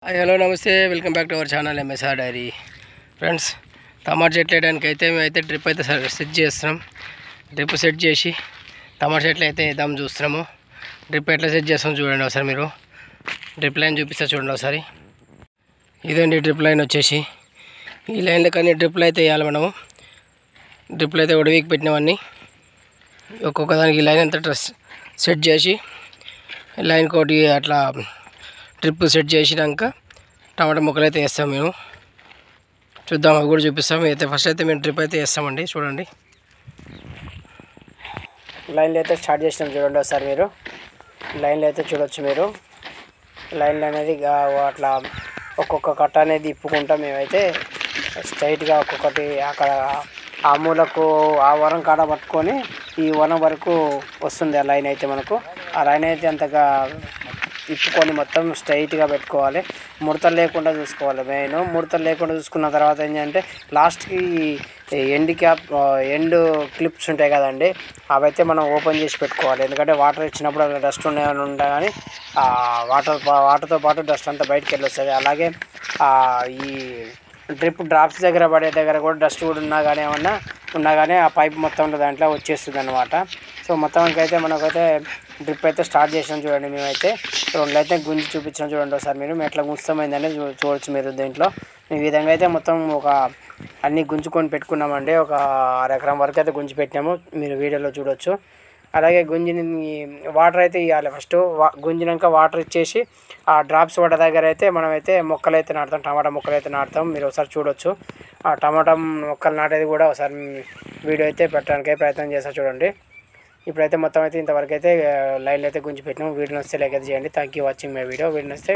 Hello నమస్తే, welcome back to our channel MSR diary. Friends, టమాటా చెట్లు వేయడానికి అయితే మేమైతే డ్రిప్ అయితే సెట్ చేస్తున్నాం. డ్రిప్ సెట్ చేసి టమాటా చెట్లు అయితే వేద్దాం చూస్తున్నాము. డ్రిప్ ఎట్లా సెట్ చేస్తాం చూడండి ఒకసారి. మీరు డ్రిప్ లైన్ చూపిస్తా చూడండి ఒకసారి. ఇదండి డ్రిప్ లైన్ వచ్చేసి. ఈ లైన్లో కానీ డ్రిప్లు అయితే వేయాలి మనము. డ్రిప్లు అయితే ఉడవికి పెట్టినవన్నీ ఒక్కొక్క దానికి ఈ లైన్ అంతా సెట్ చేసి లైన్ కోటి అట్లా డ్రిప్ సెట్ చేసినాక టమాటా మొక్కలు అయితే వేస్తాం. మేము చూద్దాం, అవి కూడా చూపిస్తాం. అయితే ఫస్ట్ అయితే మేము డ్రిప్ అయితే వేస్తామండి. చూడండి, లైన్లో అయితే స్టార్ట్ చేసినాం చూడండి ఒకసారి. మీరు లైన్లో అయితే చూడొచ్చు. మీరు లైన్లు అనేది అట్లా ఒక్కొక్క కట్ట అనేది ఇప్పుకుంటాం. మేమైతే స్ట్రైట్గా ఒక్కొక్కటి అక్కడ ఆ మూలకు ఆ వరం కాడ పట్టుకొని ఈ వనం వరకు వస్తుంది ఆ లైన్ అయితే మనకు. ఆ లైన్ అయితే అంతగా ఇప్పుకొని మొత్తం స్ట్రైట్గా పెట్టుకోవాలి. ముడతలు లేకుండా చూసుకోవాలి. మెయిన్ ముడతలు లేకుండా చూసుకున్న తర్వాత ఏంటంటే లాస్ట్కి ఎండ్ క్లిప్స్ ఉంటాయి కదండి, అవైతే మనం ఓపెన్ చేసి పెట్టుకోవాలి. ఎందుకంటే వాటర్ ఇచ్చినప్పుడు అవి డస్ట్ ఉన్నాయని ఉంటాయి, కానీ వాటర్తో పాటు డస్ట్ అంతా బయటకు వెళ్ళొస్తుంది. అలాగే ఈ డ్రిప్ డ్రాప్స్ దగ్గర పడే దగ్గర కూడా డస్ట్ కూడా ఉన్నా కానీ ఆ పైప్ మొత్తం దాంట్లో వచ్చేస్తుంది అనమాట. సో మొత్తానికి అయితే మనకైతే డ్రిప్ అయితే స్టార్ట్ చేసినాం చూడండి. మేమైతే రెండు అయితే గుంజి చూపించాం చూడండి ఒకసారి. మీరు ఎట్లా గుంజుతామైందని చూడవచ్చు మీరు దీంట్లో. ఈ విధంగా అయితే మొత్తం అన్నీ గుంజుకొని పెట్టుకున్నామండి. ఒక 1/2 ఎకరం వరకు అయితే గుంజి పెట్టినాము, మీరు వీడియోలో చూడవచ్చు. అలాగే గుంజిని వాటర్ అయితే ఇవ్వాలి. ఫస్ట్ గుంజినాక వాటర్ ఇచ్చేసి ఆ డ్రాప్స్ పడ్డ దగ్గర అయితే మనమైతే మొక్కలు అయితే నాటుతాం, టమాటా మొక్కలు అయితే నాటుతాం. మీరు ఒకసారి చూడొచ్చు. ఆ టమాటా మొక్కలు నాటేది కూడా ఒకసారి వీడియో అయితే పెట్టడానికి ప్రయత్నం చేస్తా చూడండి. ఇప్పుడైతే మొత్తం అయితే ఇంతవరకు అయితే లైన్లో అయితే గుంజి పెట్టినాం. వీడియో నచ్చితే లైక్ అయితే చేయండి. Thank you watching my video. నచ్చితే